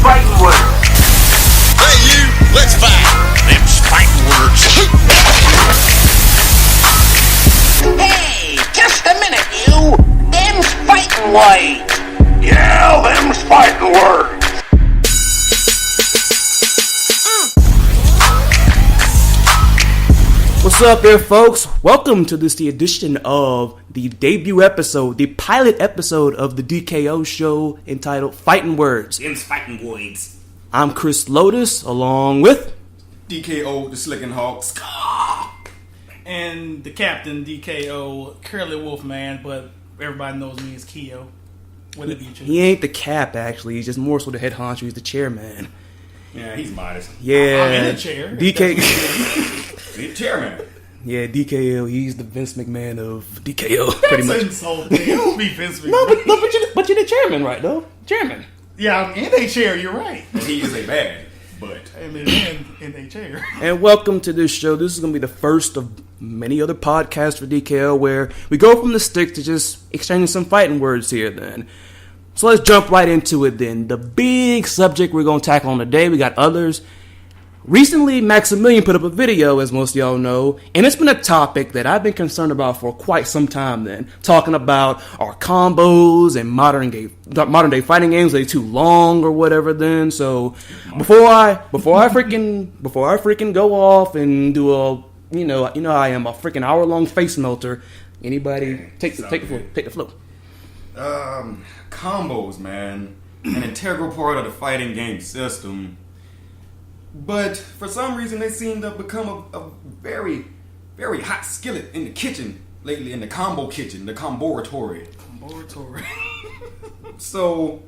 fighting words. Hey you, let's fight. Them's fighting words. Hey, just a minute, you. Them's fighting words. Yeah, them's fighting words. What's up there, folks? Welcome to the edition of the debut episode, the pilot episode of the DKO show entitled Fightin' Words. Them's fighting words. I'm Chris Lotus, along with DKO, the Slickin' Hawks. And the captain, DKO, Curly Wolfman, but everybody knows me as Keo. What did you choose? he ain't the cap, actually. He's just more so the head honcho. He's the chairman. Yeah, he's modest. Yeah, I'm in a chair. DK. He's chairman. Yeah, DKO. He's the Vince McMahon of DKO, pretty much. Insulting. It don't be Vince McMahon. No, but you're the chairman, right? Though, chairman. Yeah, I'm in a chair. You're right. He is a bad, but I'm in a chair. And welcome to this show. This is going to be the first of many other podcasts for DKO where we go from the stick to just exchanging some fighting words here then. So let's jump right into it then. The big subject we're going to tackle on today, we got others. Recently, Maximilian put up a video, as most of y'all know, and it's been a topic that I've been concerned about for quite some time then. Talking about our combos and modern day fighting games, are they too long or whatever then. So before I freaking go off and do a you know I am a freaking hour-long face melter. Anybody take the floor. Combos, man, an integral part of the fighting game system. But for some reason, they seem to have become a very, very hot skillet in the kitchen lately, in the combo kitchen, the comboratory. So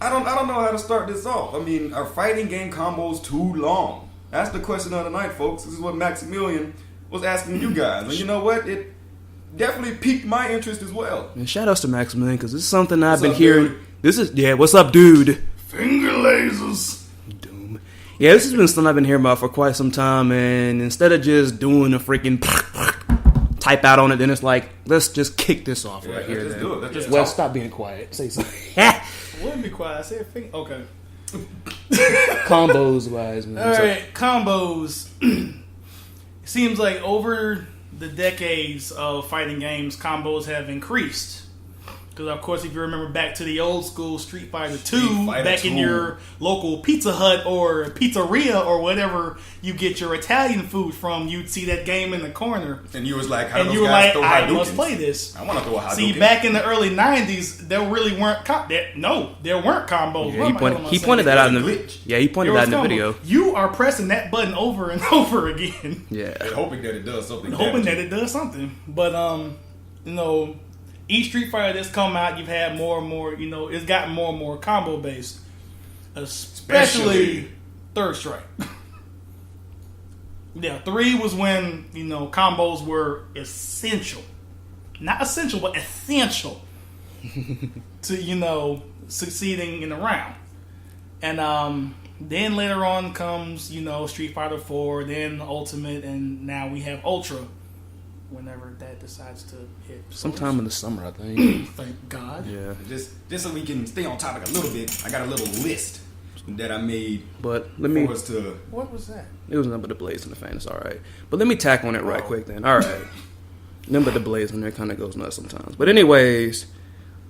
I don't know how to start this off. I mean, are fighting game combos too long? That's the question of the night, folks. This is what Maximilian was asking you guys, and you know what? It definitely piqued my interest as well. And shout outs to Maximilian, because this is something I've been hearing. What's up, dude? Finger lasers. Yeah, this has been something I've been hearing about for quite some time, and instead of just doing a freaking type out on it, then it's like, let's just kick this off right here. Let's do it. Let's just well, talk. stop being quiet. Say something. Wouldn't be quiet. I said finger. Okay. Combos wise, man. All right, combos. It seems like over the decades of fighting games, combos have increased. Because, of course, if you remember back to the old school Street Fighter 2, back in your local Pizza Hut or pizzeria or whatever you get your Italian food from, you'd see that game in the corner. And you was like, how and those you were guys like, throw I Hadoukens? must play this. I want to throw a Hadouken. See, back in the early 90s, there really weren't there weren't combos. Yeah, he pointed that out in the video. Yeah, he pointed that in the video. You are pressing that button over and over again. Yeah. And hoping that it does something. But, each Street Fighter that's come out, you've had more and more, it's gotten more and more combo based. Especially Third Strike. Yeah, 3 was when, combos were essential. Not essential, but essential to, succeeding in the round. And then later on comes, Street Fighter 4, then Ultimate, and now we have Ultra. Whenever that decides to hit. Sometime in the summer, I think. Thank God. Yeah. Just so we can stay on topic a little bit, I got a little list that I made But for us to... What was that? It was Number the Blaze in the fan. It's all right. But let me tack on it right quick then. All right. Number the Blaze in there kind of goes nuts sometimes. But anyways,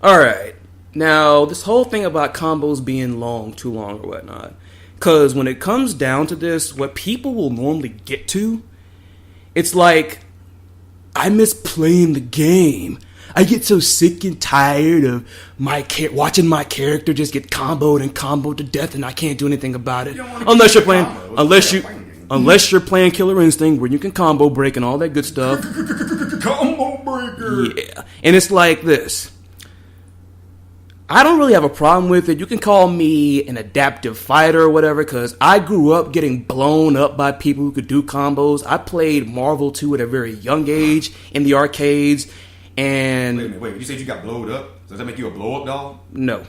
all right. Now, this whole thing about combos being too long or whatnot. Because when it comes down to this, what people will normally get to, it's like, I miss playing the game. I get so sick and tired of watching my character just get comboed to death, and I can't do anything about it. Unless you're playing Killer Instinct, where you can combo break and all that good stuff. Combo breaker. Yeah, and it's like this. I don't really have a problem with it. You can call me an adaptive fighter or whatever, because I grew up getting blown up by people who could do combos. I played Marvel 2 at a very young age in the arcades, and... Wait, you said you got blowed up? Does that make you a blow-up doll? No.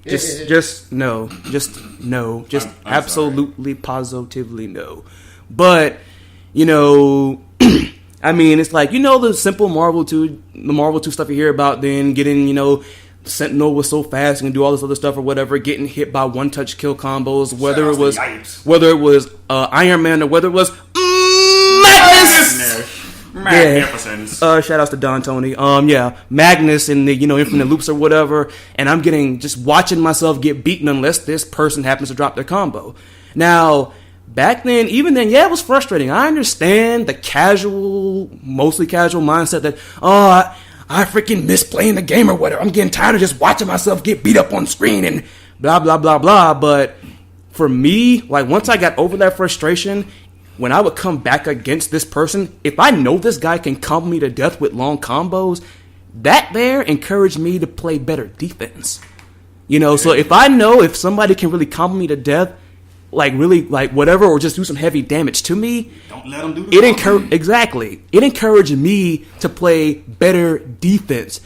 Just no. Just I'm absolutely, positively no. But, I mean, it's like, the simple Marvel 2 stuff you hear about, then getting, Sentinel was so fast and can do all this other stuff or whatever, getting hit by one-touch kill combos, whether Shout it was out to Yipes. whether it was Iron Man or whether it was Magnus. Magnificence. Shout outs to Don Tony. Magnus in the Infinite Loops or whatever, and I'm just watching myself get beaten unless this person happens to drop their combo. Now, back then, even then, it was frustrating. I understand the mostly casual mindset that I freaking miss playing the game or whatever. I'm getting tired of just watching myself get beat up on screen and blah blah blah blah. But for me, like once I got over that frustration, when I would come back against this person, if I know this guy can combo me to death with long combos, that there encouraged me to play better defense. So if somebody can really combo me to death, like really like whatever, or just do some heavy damage to me, don't let them do that. Exactly. It encouraged me to play better defense.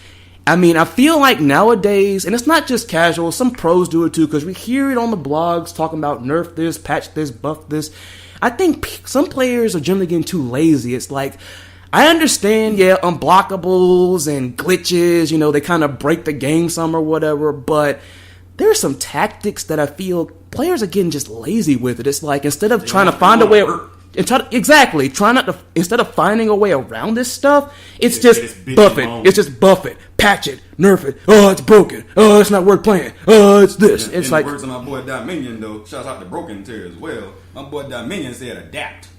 I mean, I feel like nowadays, and it's not just casual, some pros do it too, because we hear it on the blogs talking about nerf this, patch this, buff this. I think some players are generally getting too lazy. It's like, I understand, unblockables and glitches, they kind of break the game some or whatever, but there are some tactics that I feel players are getting just lazy with it. It's like, instead of trying to find a way, instead of finding a way around this stuff, it's just buff it. It's just buff it, patch it, nerf it. Oh, it's broken. Oh, it's not worth playing. Oh, it's this. It's like, the words of my boy Dominion, though, shouts out to Broken Tear as well. My boy Dominion said adapt.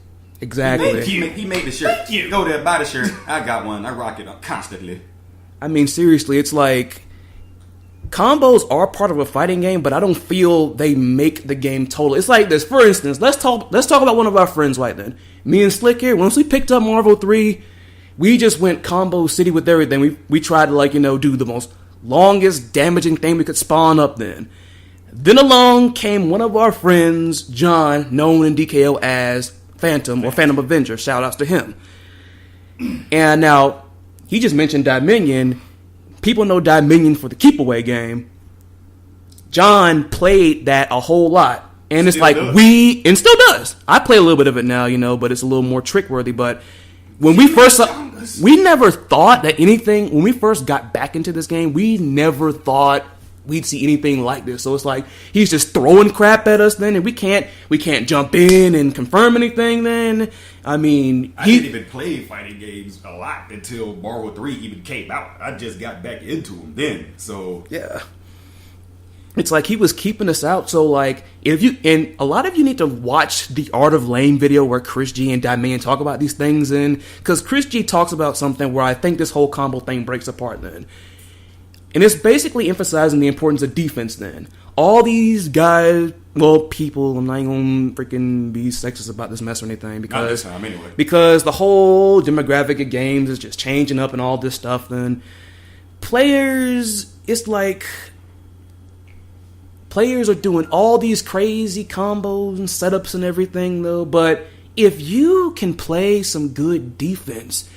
Exactly. He made the shirt. Thank you. Go there, buy the shirt. I got one. I rock it constantly. I mean, seriously, it's like, combos are part of a fighting game, but I don't feel they make the game total. It's like this. For instance, let's talk about one of our friends right then. Me and Slick here, once we picked up Marvel 3, we just went combo city with everything. We tried to do the most longest damaging thing we could spawn up then. Then along came one of our friends, John, known in DKO as Phantom or Phantom Avenger. Shout outs to him. And now, he just mentioned Dominion. People know Dominion for the keep away game. John played that a whole lot. And it's like and still does. I play a little bit of it now, but it's a little more trick worthy. But when we first we never thought that when we first got back into this game, we never thought we'd see anything like this. So it's like he's just throwing crap at us then, and we can't jump in and confirm anything then. I mean, I didn't even play fighting games a lot until Marvel 3 even came out. I just got back into them then. So yeah, it's like he was keeping us out. So like, and a lot of you need to watch the Art of Lane video where Chris G and Diamond talk about these things, because Chris G talks about something where I think this whole combo thing breaks apart then. And it's basically emphasizing the importance of defense then. All these guys, people, I'm not going to freaking be sexist about this mess or anything. Not this time, anyway. Because the whole demographic of games is just changing up and all this stuff then. Players, it's like, players are doing all these crazy combos and setups and everything though. But if you can play some good defense,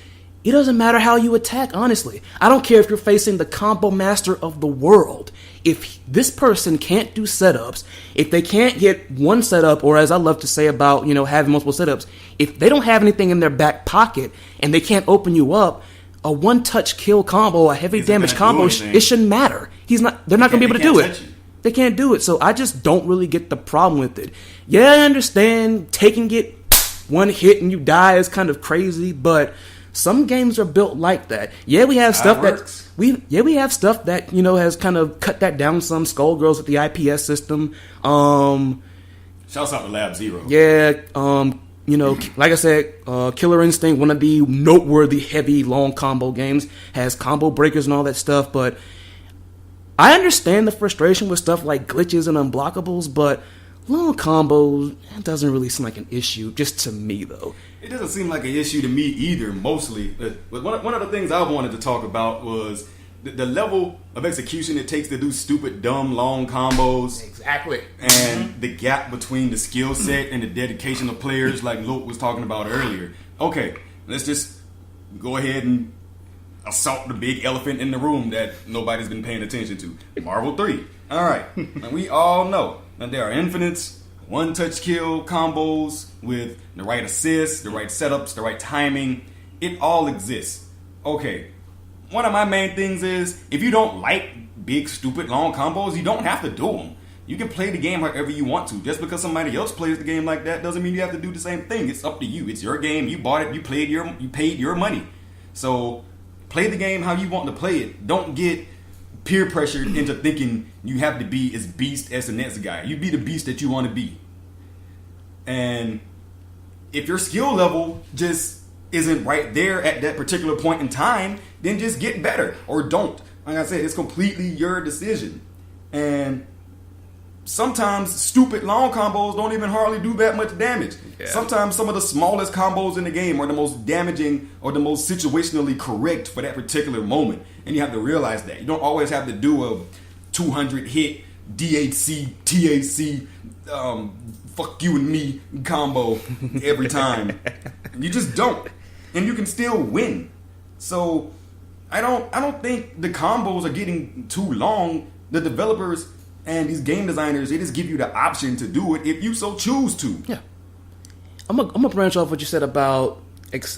it doesn't matter how you attack, honestly. I don't care if you're facing the combo master of the world. If this person can't do setups, if they can't get one setup, or as I love to say about, having multiple setups, if they don't have anything in their back pocket and they can't open you up, a one-touch kill combo, a heavy damage combo, it shouldn't matter. They're not going to be able to do it. They can't do it. So I just don't really get the problem with it. Yeah, I understand taking it one hit and you die is kind of crazy, but some games are built like that. Yeah, we have stuff we have stuff that has kind of cut that down some. Skullgirls with the IPS system. Shouts out to Lab Zero. Yeah, like I said, Killer Instinct, one of the noteworthy heavy long combo games, has combo breakers and all that stuff. But I understand the frustration with stuff like glitches and unblockables, but long combos, it doesn't really seem like an issue, just to me, though. It doesn't seem like an issue to me either, mostly. But one of the things I wanted to talk about was the level of execution it takes to do stupid, dumb, long combos. Exactly. And the gap between the skill set and the dedication of players, like Luke was talking about earlier. Okay, let's just go ahead and assault the big elephant in the room that nobody's been paying attention to. Marvel 3. All right. And we all know that there are infinites, one-touch kill combos with the right assists, the right setups, the right timing. It all exists. Okay. one of my main things is if you don't like big, stupid, long combos, you don't have to do them. You can play the game however you want to. Just because somebody else plays the game like that doesn't mean you have to do the same thing. It's up to you. It's your game. You bought it. You paid your money. So play the game how you want to play it. Don't get peer pressured into thinking you have to be as beast as the next guy. You be the beast that you want to be. And if your skill level just isn't right there at that particular point in time, then just get better or don't. Like I said, it's completely your decision. And sometimes stupid long combos don't even hardly do that much damage. Yeah. Sometimes some of the smallest combos in the game are the most damaging or the most situationally correct for that particular moment. And you have to realize that. You don't always have to do a 200 hit DHC, THC, fuck you and me combo every time. You just don't. And you can still win. So I don't think the combos are getting too long. The developers and these game designers, they just give you the option to do it if you so choose to. Yeah. I'm gonna branch off what you said about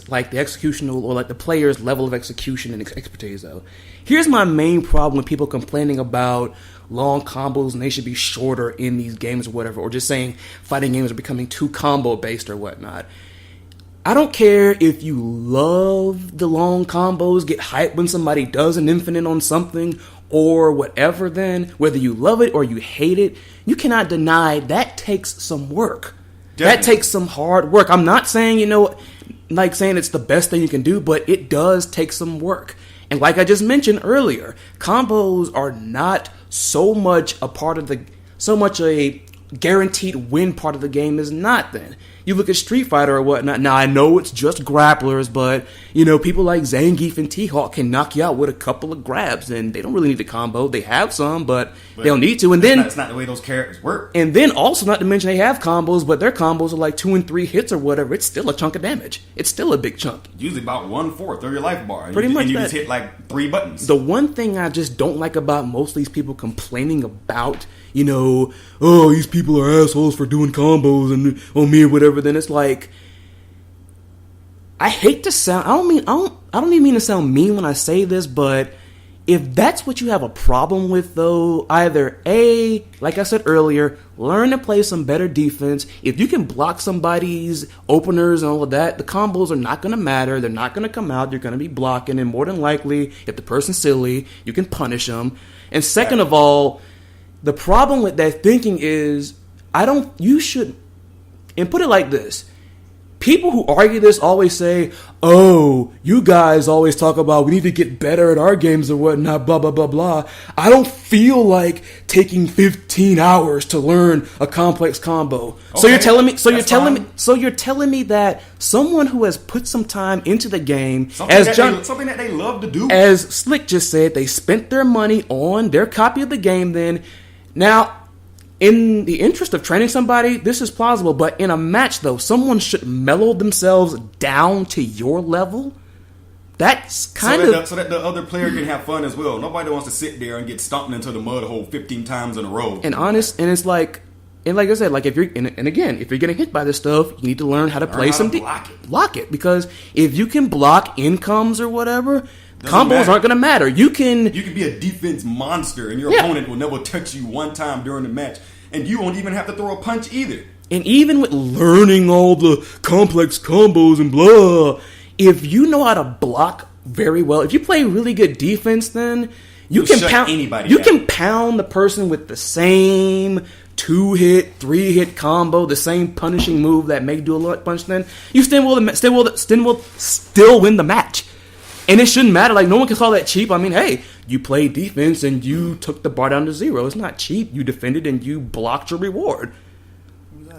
like the executional or like the player's level of execution and expertise though. Here's my main problem with people complaining about long combos and they should be shorter in these games or whatever, or just saying fighting games are becoming too combo based or whatnot. I don't care if you love the long combos, get hyped when somebody does an infinite on something or whatever, then whether you love it or you hate it, you cannot deny that takes some work. Definitely. That takes some hard work. I'm not saying, like saying it's the best thing you can do, but it does take some work. And like I just mentioned earlier, combos are not so much a guaranteed win part of the game is not then. You look at Street Fighter or whatnot. Now, I know it's just grapplers, but, people like Zangief and T-Hawk can knock you out with a couple of grabs, and they don't really need a combo. They have some, but they don't need to. And then that's not the way those characters work. And then also, not to mention they have combos, but their combos are like 2 and 3 hits or whatever. It's still a chunk of damage. It's still a big chunk. Usually about 1/4 of your life bar. Pretty much and you that. just hit like 3 buttons. The one thing I just don't like about most of these people complaining about, oh, these people are assholes for doing combos and on me or whatever, then it's like, I hate to sound, I don't even mean to sound mean when I say this, but if that's what you have a problem with though, either A, like I said earlier, learn to play some better defense. If you can block somebody's openers and all of that, the combos are not going to matter. They're not going to come out. You're going to be blocking, and more than likely, if the person's silly, you can punish them. And second of all, the problem with that thinking is, and put it like this. People who argue this always say, oh, you guys always talk about we need to get better at our games or whatnot, blah, blah, blah, blah. I don't feel like taking 15 hours to learn a complex combo. Okay, so you're telling me that someone who has put some time into the game, something that they love to do. As Slick just said, they spent their money on their copy of the game then. Now, in the interest of training somebody, this is plausible, but in a match, though, someone should mellow themselves down to your level. That's so that the other player can have fun as well. Nobody wants to sit there and get stomped into the mud hole 15 times in a row. And it's like I said, like if you're getting hit by this stuff, you need to learn how to play some block it, because if you can block incomes or whatever, combos aren't going to matter. You can be a defense monster, and your opponent will never touch you one time during the match, and you won't even have to throw a punch either. And even with learning all the complex combos and blah, if you know how to block very well, if you play really good defense, then you can pound anybody. You can pound the person with the same 2-hit, 3-hit combo, the same punishing move that may do a lot punch. Then you still will win the match. And it shouldn't matter. Like, no one can call that cheap. I mean, hey, you played defense and you took the bar down to 0. It's not cheap. You defended and you blocked your reward.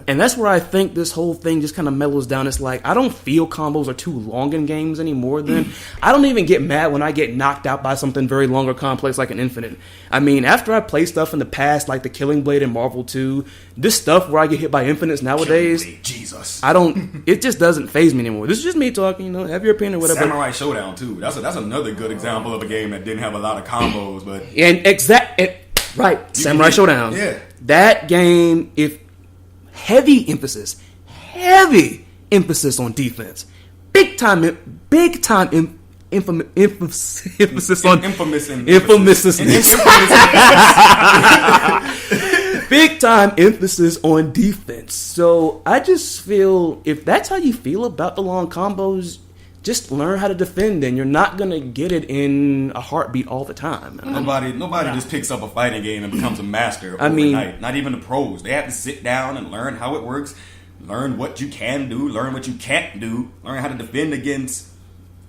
And that's where I think this whole thing just kind of mellows down. It's like, I don't feel combos are too long in games anymore then. I don't even get mad when I get knocked out by something very long or complex like an infinite. I mean, after I played stuff in the past like the Killing Blade in Marvel 2, this stuff where I get hit by infinites nowadays, Jesus, it just doesn't faze me anymore. This is just me talking, have your opinion or whatever. Samurai Showdown too. That's another good example of a game that didn't have a lot of combos, but Samurai Showdown. Yeah, that game, heavy emphasis on defense. Big time emphasis on infamous big time emphasis on defense. So I just feel if that's how you feel about the long combos, just learn how to defend. Then you're not gonna get it in a heartbeat all the time. Nobody just picks up a fighting game and becomes a master overnight. Not even the pros. They have to sit down and learn how it works, learn what you can do, learn what you can't do, learn how to defend against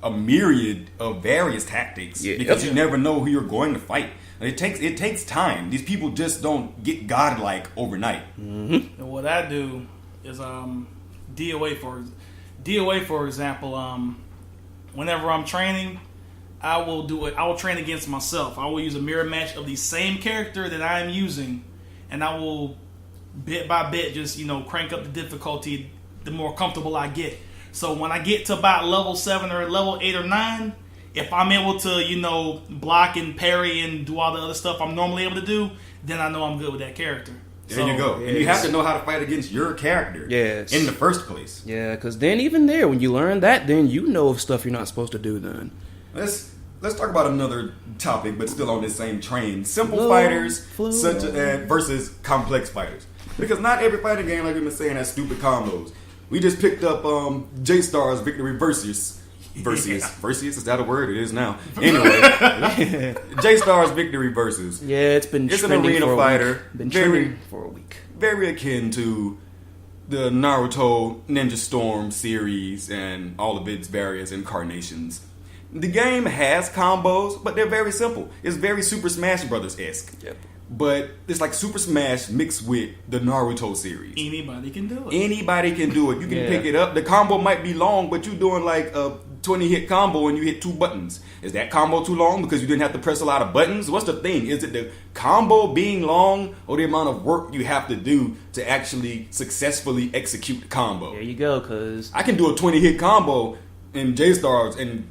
a myriad of various tactics. Because you never know who you're going to fight. It takes time. These people just don't get godlike overnight. Mm-hmm. And what I do is DOA for example. Whenever I'm training, I will train against myself. I will use a mirror match of the same character that I am using, and I will bit by bit just crank up the difficulty the more comfortable I get. So when I get to about level 7 or level 8 or 9, if I'm able to, block and parry and do all the other stuff I'm normally able to do, then I know I'm good with that character. There you go. And you have to know how to fight against your character in the first place. Yeah, because then even there, when you learn that, then you know of stuff you're not supposed to do then. Let's talk about another topic, but still on this same train. Simple fighters versus complex fighters. Because not every fighting game, like we've been saying, has stupid combos. We just picked up J-Star's Victory Versus. Is that a word? It is now. Anyway, J-Star's Victory Versus. Yeah, it's an arena fighter. Been trending for a week. Very akin to the Naruto Ninja Storm series and all of its various incarnations. The game has combos, but they're very simple. It's very Super Smash Brothers-esque. Yep. But it's like Super Smash mixed with the Naruto series. Anybody can do it. Anybody can do it. You can pick it up. The combo might be long, but you're doing like a 20-hit combo and you hit 2 buttons. Is that combo too long because you didn't have to press a lot of buttons? What's the thing? Is it the combo being long or the amount of work you have to do to actually successfully execute the combo? There you go, because I can do a 20-hit combo in J-Stars and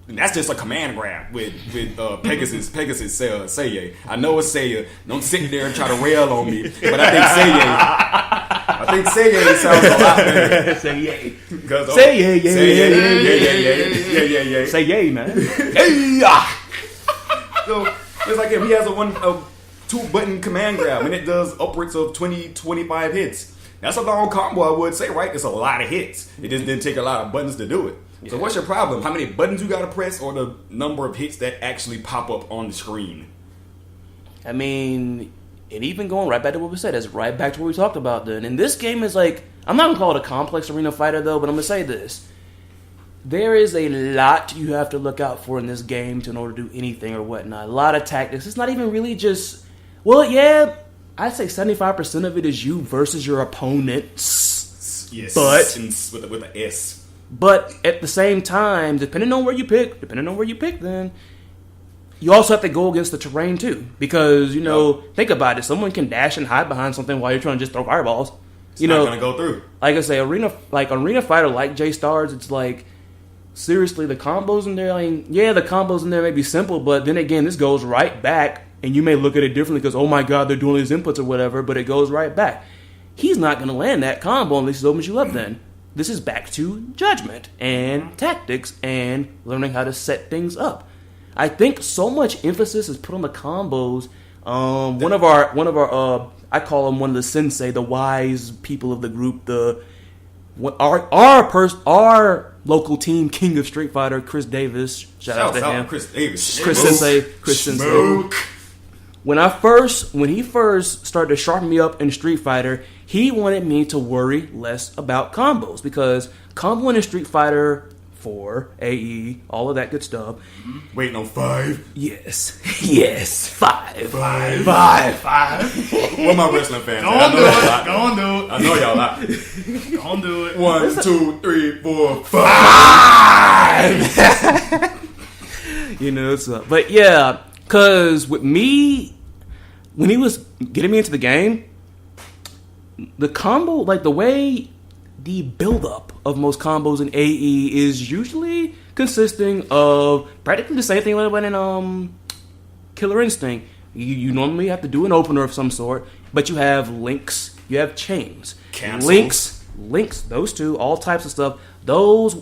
that's just a command grab with Pegasus Seiya. I know it's Seiya. Don't sit there and try to rail on me. But I think Seiya sounds a lot better. Seiya. Seiya. Seiya, man. So it's like if he has a 2-button command grab and it does upwards of 20-25 hits. That's a long combo, I would say, right? It's a lot of hits. It just didn't take a lot of buttons to do it. So what's your problem? How many buttons you gotta press or the number of hits that actually pop up on the screen? I mean, and even going right back to what we said, it's right back to what we talked about then. And this game is like, I'm not going to call it a complex arena fighter though, but I'm going to say this. There is a lot you have to look out for in this game in order to do anything or whatnot. A lot of tactics. It's not even really just, well, yeah, I'd say 75% of it is you versus your opponents. Yes, but with an S. But at the same time, depending on where you pick, then you also have to go against the terrain too. Because, think about it. Someone can dash and hide behind something while you're trying to just throw fireballs. It's not going to go through. Like I say, arena fighter like J-Stars, it's like, seriously, the combos in there, the combos in there may be simple, but then again, this goes right back, and you may look at it differently because, oh my god, they're doing these inputs or whatever, but it goes right back. He's not going to land that combo unless he opens you up then. This is back to judgment and tactics and learning how to set things up. I think so much emphasis is put on the combos. One of our I call him one of the sensei, the wise people of the group. Our local team king of Street Fighter, Chris Davis. Shout out to him, Chris Davis, Chris Sensei. When he first started to sharpen me up in Street Fighter, he wanted me to worry less about combos because comboing in Street Fighter 4, AE, all of that good stuff. Waiting on 5? Yes, 5. Five. What my wrestling fans? Go on, do it. I know y'all lot. Don't do it. 1, 2, 3, 4, 5. But yeah. Because with me, when he was getting me into the game, the combo, the way the build-up of most combos in AE is usually consisting of practically the same thing like in Killer Instinct. You normally have to do an opener of some sort, but you have links, you have chains. Cancels. Links, those two, all types of stuff. Those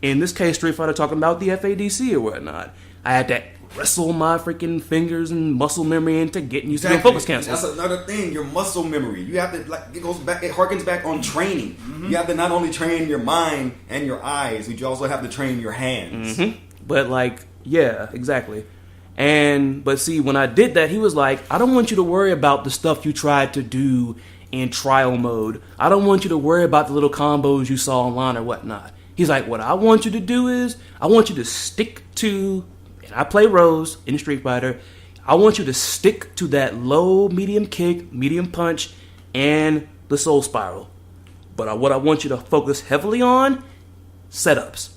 In this case, Street Fighter talking about the FADC or whatnot. I had to wrestle my freaking fingers and muscle memory into getting used to the focus cancels. That's another thing, your muscle memory. You have to, it harkens back on training. You have to not only train your mind and your eyes, but you also have to train your hands. But yeah, exactly. But see, when I did that, he was like, I don't want you to worry about the stuff you tried to do in trial mode. I don't want you to worry about the little combos you saw online or whatnot. He's like, what I want you to do is, I want you to stick to, and I play Rose in Street Fighter, I want you to stick to that low, medium kick, medium punch, and the soul spiral. But what I want you to focus heavily on, setups.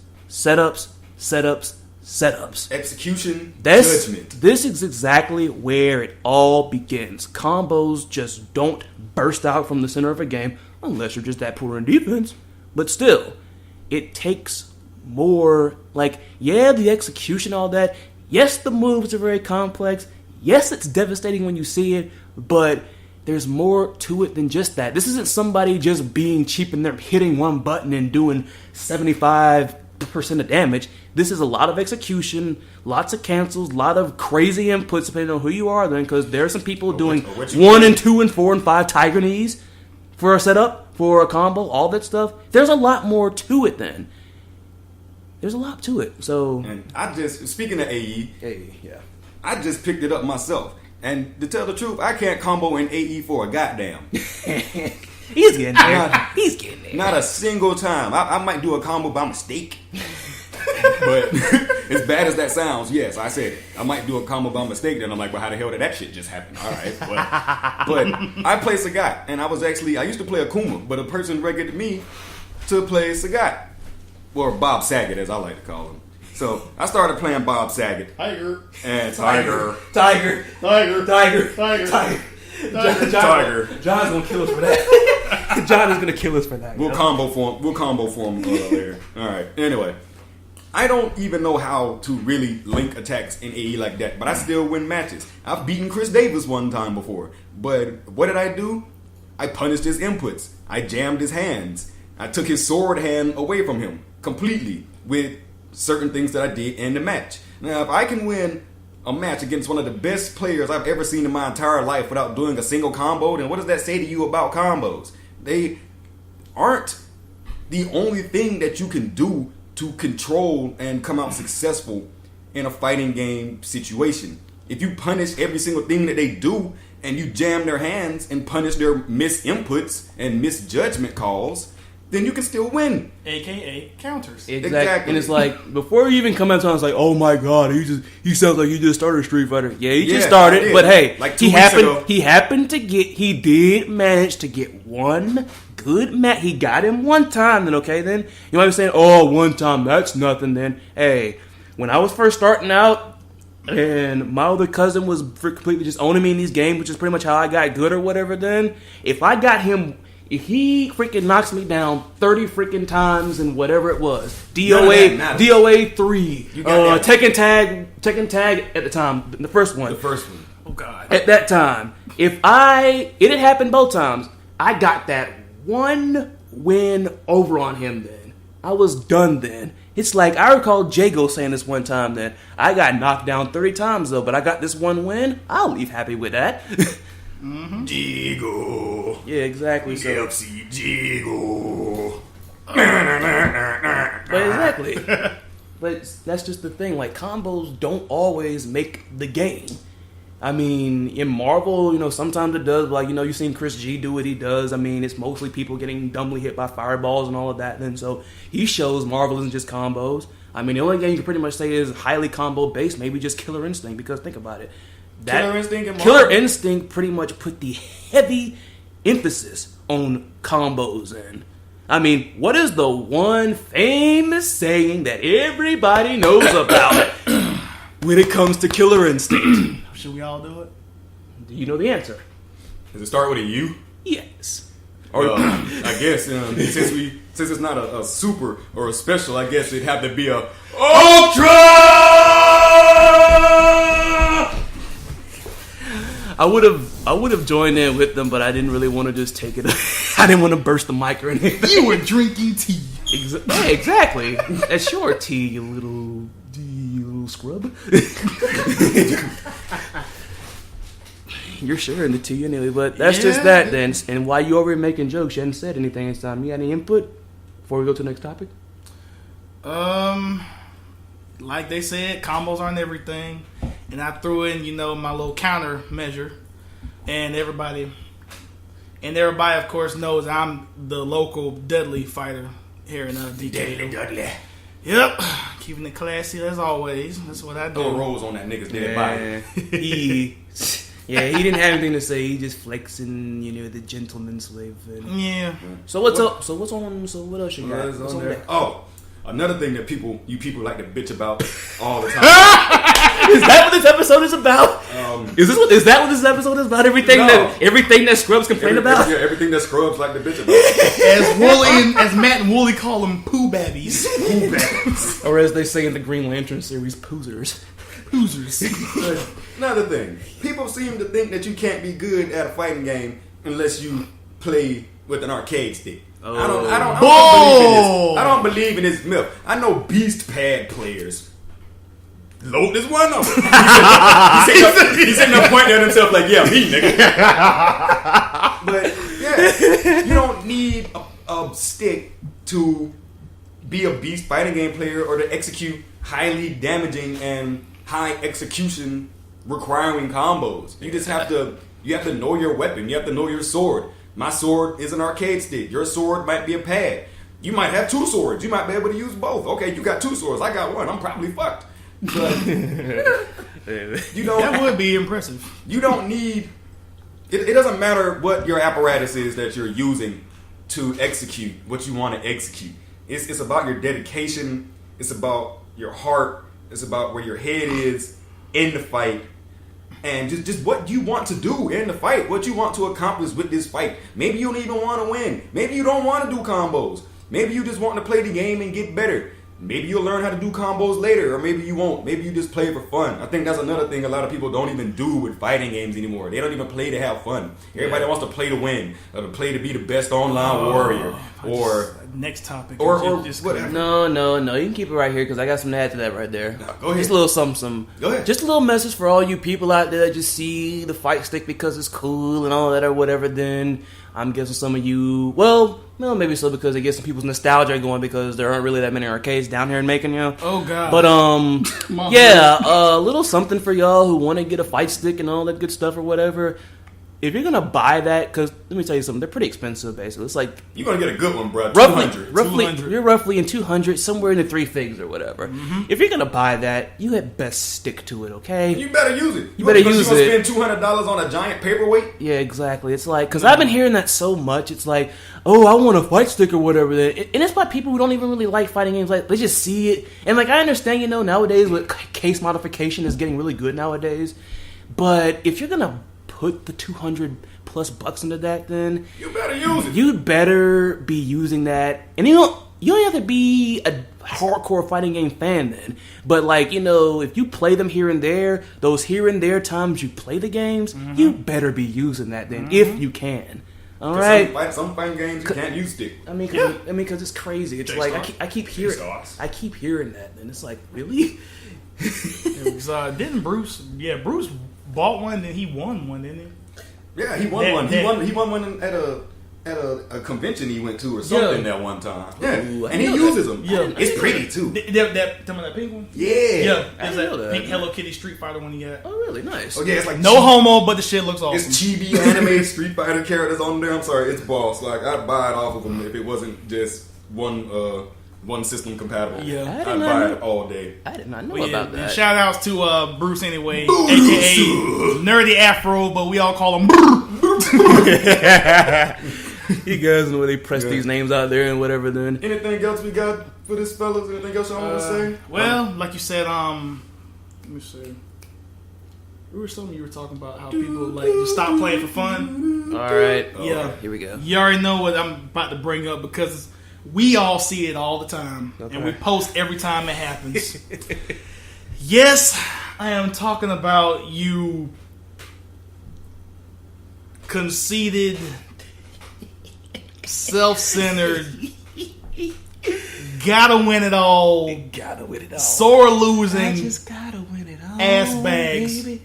Execution, judgment. This is exactly where it all begins. Combos just don't burst out from the center of a game unless you're just that poor in defense. But still, it takes more, the execution, all that. Yes, the moves are very complex. Yes, it's devastating when you see it, but there's more to it than just that. This isn't somebody just being cheap and they're hitting one button and doing 75% of damage. This is a lot of execution, lots of cancels, a lot of crazy inputs depending on who you are then, because there are some people doing 1 and 2 and 4 and 5 tiger knees for a setup, for a combo, all that stuff. There's a lot more to it then. There's a lot to it. So, and speaking of AE, yeah, I just picked it up myself. And to tell the truth, I can't combo in AE for a goddamn. He's getting there. He's getting there. Not a single time. I might do a combo by mistake. But as bad as that sounds, yes, I said it. I might do a combo by mistake, then I'm like, well, how the hell did that shit just happen? All right. But I play Sagat, and I used to play Akuma, but a person recommended me to play Sagat. Or Bob Saget, as I like to call him. So I started playing Bob Saget. Tiger. And Tiger. John's gonna kill us for that. John is gonna kill us for that. We'll combo for him later. All right. Anyway, I don't even know how to really link attacks in AE like that, but I still win matches. I've beaten Chris Davis one time before, but what did I do? I punished his inputs. I jammed his hands. I took his sword hand away from him completely with certain things that I did in the match. Now, if I can win a match against one of the best players I've ever seen in my entire life without doing a single combo, then what does that say to you about combos? They aren't the only thing that you can do to control and come out successful in a fighting game situation. If you punish every single thing that they do and you jam their hands and punish their misinputs and misjudgment calls, then you can still win. AKA counters. Exactly. And it's like, before you even come out, it's like, oh my god, he sounds like he just started Street Fighter. Yeah, he just started, but hey, like 2 weeks ago. he did manage to get one good match. He got him one time, then okay, then you might be saying, oh, one time, that's nothing then. Hey, when I was first starting out, and my other cousin was completely just owning me in these games, which is pretty much how I got good or whatever, then if he freaking knocks me down 30 freaking times and whatever it was, DOA 3, Tekken Tag at the time, the first one. Oh god. At that time, it had happened both times. I got that one win over on him then. I was done then. It's like, I recall Jago saying this one time that I got knocked down 30 times though, but I got this one win. I'll leave happy with that. Jigo. Yeah, exactly. So. KFC Jigo. But exactly. But that's just the thing. Like, combos don't always make the game. I mean, in Marvel, sometimes it does. Like, you've seen Chris G do what he does. I mean, it's mostly people getting dumbly hit by fireballs and all of that. And so he shows Marvel isn't just combos. I mean, the only game you can pretty much say is highly combo based, maybe just Killer Instinct. Because think about it. Killer Instinct pretty much put the heavy emphasis on combos. And I mean, what is the one famous saying that everybody knows about when it comes to Killer Instinct? Should we all do it? Do you know the answer? Does it start with a U? Yes. I guess since it's not a super or a special, I guess it'd have to be a Ultra. I would have joined in with them, but I didn't really want to just take it. I didn't want to burst the mic or anything. You were drinking tea. Yeah, exactly. That's your T, you little scrub. You're sharing the T anyway, but that's just that then. And while you over here making jokes, you hadn't said anything this time. You got any input before we go to the next topic? Like they said, combos aren't everything. And I threw in, my little counter measure. And everybody, of course, knows I'm the local Dudley fighter here in DK. Dudley. Yep. Keeping it classy as always. That's what I do. Throw a rose on that nigga's dead body. He didn't have anything to say. He just flexing, the gentleman's way. Yeah. So what's up? So what's on? So what else you got? What's What's on on there? deck? Oh, another thing that you people like to bitch about all the time. Is that what this episode is about? Is that what this episode is about? Everything that Scrubs complain about? Yeah, everything that Scrubs like to bitch about. As Matt and Wooly call them, poo babbies. Poo babbies. Or as they say in the Green Lantern series, poozers. Another thing, people seem to think that you can't be good at a fighting game unless you play with an arcade stick. I don't believe in this myth. I know beast pad players. Load is one of them. He's sitting there pointing at himself like, yeah, me, nigga. But yeah, you don't need a stick to be a beast fighting game player or to execute highly damaging and high execution requiring combos. You just have to know your weapon. You have to know your sword. My sword is an arcade stick. Your sword might be a pad. You might have two swords. You might be able to use both. Okay, you got two swords. I got one. I'm probably fucked. But that would be impressive. You don't need. It doesn't matter what your apparatus is that you're using to execute what you want to execute. It's about your dedication. It's about your heart. It's about where your head is in the fight. And just what you want to do in the fight. What you want to accomplish with this fight. Maybe you don't even want to win. Maybe you don't want to do combos. Maybe you just want to play the game and get better. Maybe you'll learn how to do combos later, or maybe you won't. Maybe you just play for fun. I think that's another thing a lot of people don't even do with fighting games anymore. They don't even play to have fun. Everybody wants to play to win, or to play to be the best online warrior, or next topic, or just whatever. No. You can keep it right here because I got something to add to that right there. No, go ahead. Just a little something. Go ahead. Just a little message for all you people out there that just see the fight stick because it's cool and all that or whatever. Then I'm guessing some of you, well, maybe so because it gets some people's nostalgia going because there aren't really that many arcades down here in Macon, Oh God! But a little something for y'all who want to get a fight stick and all that good stuff or whatever. If you're gonna buy that, because let me tell you something, they're pretty expensive. Basically, it's like you're gonna get a good one, bro. Roughly, you're roughly in 200, somewhere in the three figs or whatever. Mm-hmm. If you're gonna buy that, you had best stick to it, okay? You better use it. You better use it. You gonna spend $200 on a giant paperweight? Yeah, exactly. It's like because I've been hearing that so much. It's like, oh, I want a fight stick or whatever. And it's by people who don't even really like fighting games. Like they just see it, and like I understand, nowadays with case modification is getting really good nowadays. But if you're gonna put the $200+ into that, then you better use it. You'd better be using that, and you don't have to be a hardcore fighting game fan then. But like if you play them here and there, those here and there times you play the games, you better be using that then if you can. All right. Some fighting games you can't use stick. I mean, because it's crazy. It's like I keep hearing that, and it's like really. It was, didn't Bruce? Yeah, Bruce bought one, then he won one, didn't he? Yeah, he won one. He won one at a convention he went to or something that one time. Yeah, Ooh, and he uses them. Yeah, it's pretty too. That pink one. Yeah, there's that pink Hello Kitty Street Fighter one he got. Oh, really nice. Oh yeah, it's like no homo, but the shit looks awesome. It's chibi animated Street Fighter characters on there. I'm sorry, it's boss. Like I'd buy it off of them if it wasn't just one system compatible. Yeah, I'd buy it all day. I did not know about that. And shout outs to Bruce anyway, aka Nerdy Afro, but we all call him Bruce. You guys know where they press these names out there and whatever. Then anything else we got for this, fellas? Anything else y'all want to say? Well, like you said, let me see. You were talking about how people like just stop playing for fun. All right, yeah, here we go. You already know what I'm about to bring up because we all see it all the time, and we post every time it happens. Yes, I am talking about you conceited, self-centered gotta win it all. Gotta win it all. Sore losing. I just gotta win it all. Ass bags. Baby.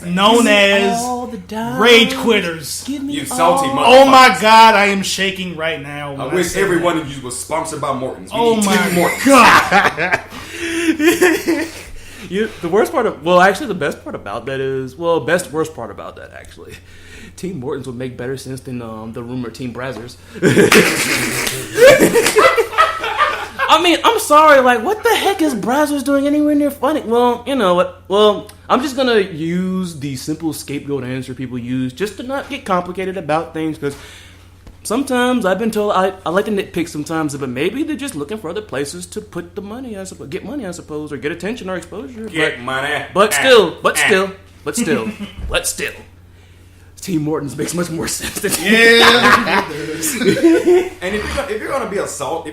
Known as all the time. rage quitters. Give me You salty motherfucker. Oh my god, I am shaking right now. I wish every one of you was sponsored by Morton's. We Oh need my Tim Morton's. god. The worst part of, well, actually, the best part about that is, well, worst part about that actually, Team Morton's would make better sense than the rumored Team Brazzers. I mean, I'm sorry, like, what the heck is Brazzers doing anywhere near funny? Well, you know what? Well, I'm just gonna use the simple scapegoat answer people use just to not get complicated about things, because sometimes I've been told I like to nitpick sometimes, but maybe they're just looking for other places to put the money, I suppose, get money, I suppose, or get attention or exposure. Get money. But still, Team Morton's makes much more sense than And if you're gonna be a salt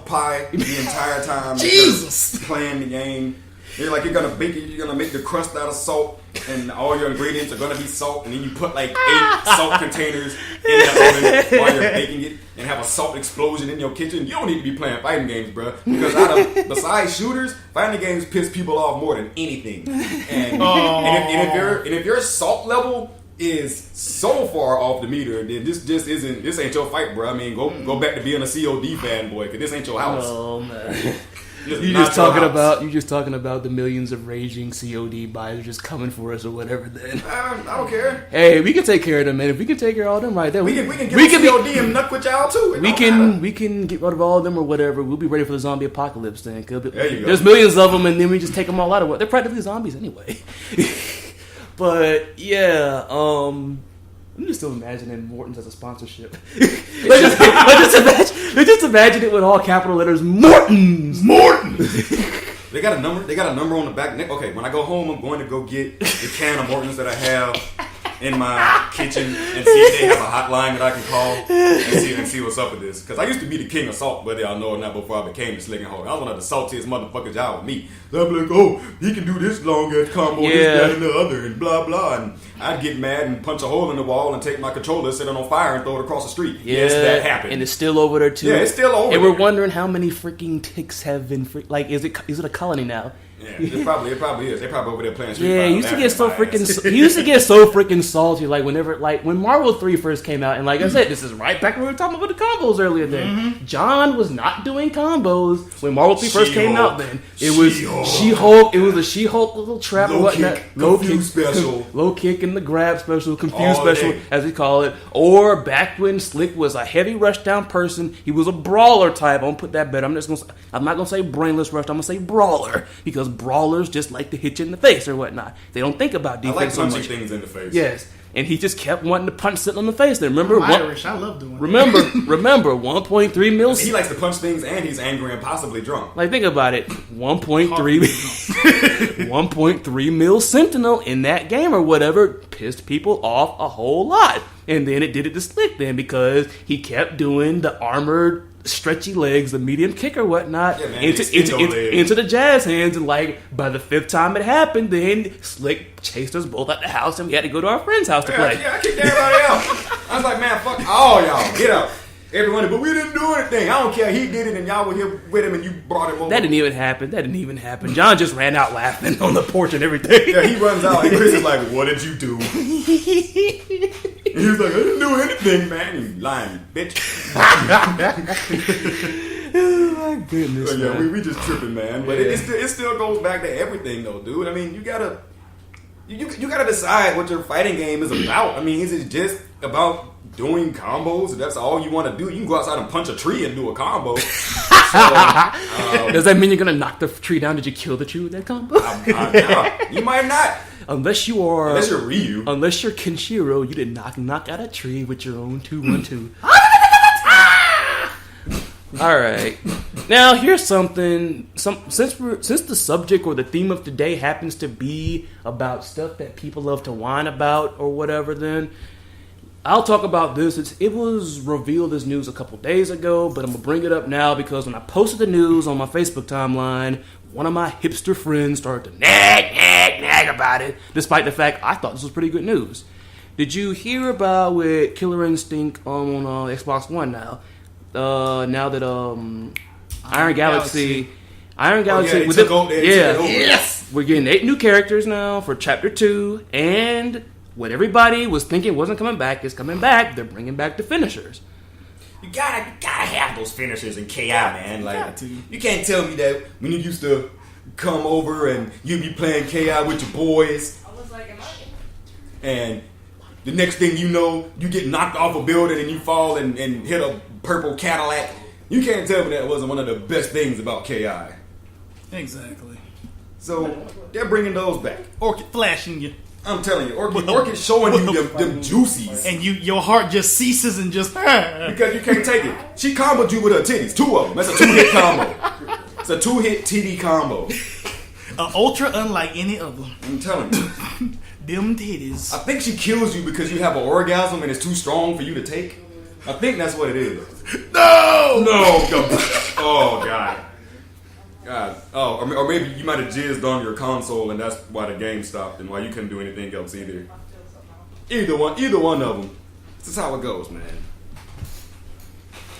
pie the entire time Jesus. you're playing the game, you're gonna make the crust out of salt, and all your ingredients are gonna be salt, and then you put like 8 salt containers in the oven while you're baking it, and have a salt explosion in your kitchen. You don't need to be playing fighting games, bro. Because besides shooters, fighting games piss people off more than anything. And if your salt level is so far off the meter, then this ain't your fight, bro. I mean, go back to being a COD fanboy, because this ain't your house. Oh man. This is You're not just talking about the millions of raging COD buyers just coming for us or whatever. Then I don't care. hey, we can take care of them, man. If we can take care of all them right there, We can get COD and knuck with y'all too. we can get rid of all of them or whatever. We'll be ready for the zombie apocalypse then. There you go. There's millions of them, and then we just take them all out of what they're practically zombies anyway. But yeah, I'm just still imagining Morton's as a sponsorship. let's just imagine it with all capital letters. Morton's. They got a number. They got a number on the back. Okay, when I go home, I'm going to go get the can of Morton's that I have in my kitchen and see if they have a hotline that I can call and see what's up with this. Because I used to be the king of salt, whether y'all know or not, before I became the slicking hog. I was one of the saltiest motherfuckers y'all with me. So I'd be like, oh, he can do this long ass combo, this, that, and the other, and blah, blah. And I'd get mad and punch a hole in the wall and take my controller, set it on fire, and throw it across the street. Yeah, yes, that happened. And it's still over there, too. Yeah, it's still over And there. we're wondering how many freaking ticks have been... is it a colony now? Yeah, it probably is. They probably over there playing Street Yeah, Fighter. he used to get so freaking salty. Like when Marvel 3 first came out, and like I said, this is right back when we were talking about the combos earlier. Then John was not doing combos when Marvel 3 first came out. Then it was She-Hulk. It was a She-Hulk little trap or whatnot. Low kick special, low kick and the grab special, confused special as we call it. Or back when Slick was a heavy rush down person, he was a brawler type. I'm gonna put that better. I'm not gonna say brainless rush. I'm gonna say brawler, because brawlers just like to hit you in the face or whatnot. They don't think about defense. I like so punching much. things in the face. Yes, and he just kept wanting to punch something on the face. There, remember? I'm Irish. I love doing that. Remember, 1.3 mil. He likes to punch things, and he's angry and possibly drunk. Like, think about it. 1.3 mil Sentinel in that game or whatever pissed people off a whole lot. And then it did it to Slick then, because he kept doing the armored stretchy legs, the medium kick or whatnot, yeah, man, into the jazz hands, and like by the 5th time it happened, then Slick chased us both out the house, and we had to go to our friend's house to play. Yeah, I kicked everybody out. I was like, man, fuck all y'all, get out. Everyone, but we didn't do anything. I don't care. He did it, and y'all were here with him, and you brought him over. That didn't even happen. John just ran out laughing on the porch and everything. Yeah, he runs out, and Chris is like, what did you do? And he was like, I didn't do anything, man. You lying bitch. Oh my goodness. But yeah, we just tripping, man. But it still goes back to everything, though, dude. I mean, you gotta decide what your fighting game is about. I mean, is it just about doing combos? If that's all you want to do, you can go outside and punch a tree and do a combo. Does that mean you're gonna knock the tree down? Did you kill the tree with that combo? You might not. Unless you're Ryu. Unless you're Kenshiro, you did not knock out a tree with your own 2-1-2. All right. Now here's something. Since the subject or the theme of today happens to be about stuff that people love to whine about or whatever, then I'll talk about this. It was revealed as news a couple days ago, but I'm gonna bring it up now because when I posted the news on my Facebook timeline, one of my hipster friends started to nag about it, despite the fact I thought this was pretty good news. Did you hear about with Killer Instinct on Xbox One now? Now that Iron Galaxy. Iron Oh, Galaxy. yeah, with they took over. Yes. We're getting 8 new characters now for Chapter 2, and what everybody was thinking wasn't coming back is coming back. They're bringing back the finishers. You gotta have those finishers in KI, man. Like, got to. you can't tell me that when you used to come over and you be playing KI with your boys, and the next thing you know, you get knocked off a building and you fall and hit a purple Cadillac. You can't tell me that wasn't one of the best things about KI. Exactly. So they're bringing those back. Orchid flashing you, I'm telling you, Orchid showing you them juicies. and your heart just ceases and just. Because you can't take it. She comboed you with her titties. 2 of them. That's a 2-hit combo. It's a 2-hit TD combo. Ultra unlike any other. I'm telling you. Them titties. I think she kills you because you have an orgasm and it's too strong for you to take. I think that's what it is. No! Oh, God. God. Oh, or maybe you might have jizzed on your console and that's why the game stopped and why you couldn't do anything else either. Either one of them. This is how it goes, man.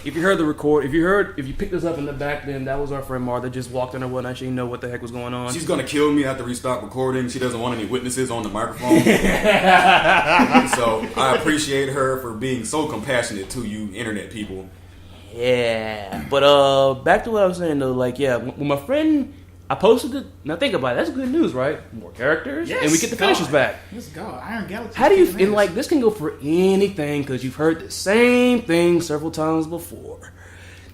If you picked us up in the back, then that was our friend Mar that just walked in or whatnot. She didn't know what the heck was going on. She's gonna kill me after we stop recording. She doesn't want any witnesses on the microphone. So I appreciate her for being so compassionate to you internet people. Yeah, but back to what I was saying though, like when my friend, I posted it. Now think about it, that's good news, right? More characters, Yes, and we get the finishers back. Let's go. Iron Galaxy. How do you? And like this can go for anything because you've heard the same thing several times before.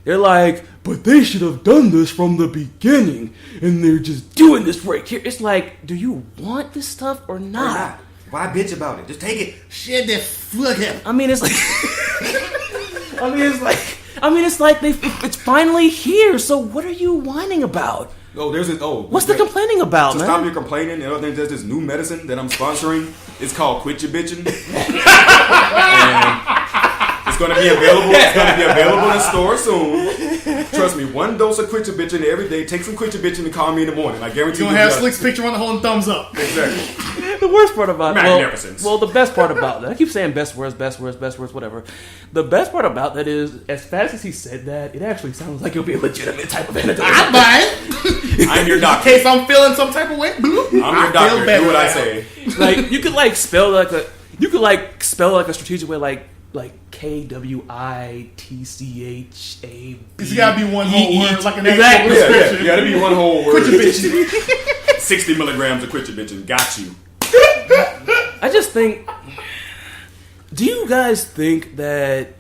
They're like, but they should have done this from the beginning, and they're just doing this right here. It's like, do you want this stuff or not? Why bitch about it? Just take it. Shit, that fucking. I mean, it's like, it's like it's finally here. So what are you whining about? What's the complaining about, man? Stop your complaining. The other thing, there's this new medicine that I'm sponsoring. It's called Quit Your Bitching. And it's going to be available. It's going to be available in store soon. Trust me, 1 dose of Quit Your Bitching every day. Take some Quit Your Bitching and call me in the morning. I guarantee You're going to have Slick's picture on the holding thumbs up. Exactly. The worst part about Magnificence. well, the best part about that, I keep saying best words, whatever. The best part about that is, as fast as he said that, it actually sounds like it'll be a legitimate type of antidote. I'm buying. I'm your doctor. In case I'm feeling some type of way. I'm your doctor. Do what I say. Like you could spell like a strategic way, like KWITCHA. It's gotta be one whole word, like an exactly. actual prescription. Yeah, that'd be one whole word. Quit your bitching. 60 milligrams of Quit Your Bitching. Got you. I just think. Do you guys think that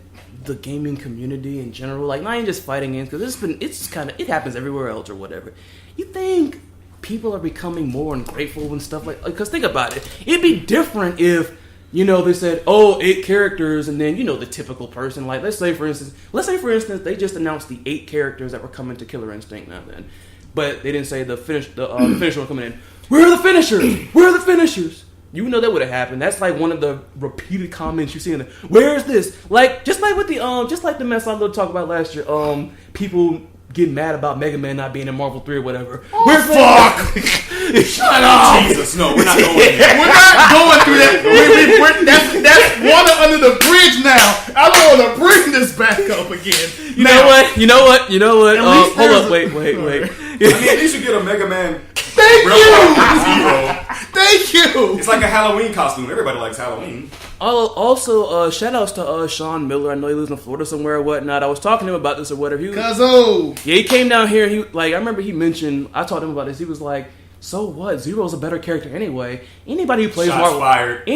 the gaming community in general, like not even just fighting games, because it happens everywhere else or whatever. You think people are becoming more ungrateful and stuff because think about it. It'd be different if, they said, 8 characters, and then, the typical person, like, let's say for instance, they just announced the 8 characters that were coming to Killer Instinct now then. But they didn't say the finisher were coming in. Where are the finishers? Where are the finishers? You know that would have happened. That's like one of the repeated comments you see in the. Where's this? Like just like with the just like the mess I talked about last year. People getting mad about Mega Man not being in Marvel 3 or whatever. Where's Fuck! Shut up! Jesus, no, we're not going there. We're not going through that. That's water under the bridge now. I don't want to bring this back up again. You know what? Hold up, wait. I mean, at least you get a Mega Man. Thank Real you. hero. Thank you. It's like a Halloween costume. Everybody likes Halloween. Also, shout outs to Sean Miller. I know he lives in Florida somewhere or whatnot. I was talking to him about this or whatever. Cuzzo. Yeah, he came down here. And I remember he mentioned. I talked to him about this. He was like, "So what? Zero's a better character anyway. Anybody who plays Shots Marvel, fired.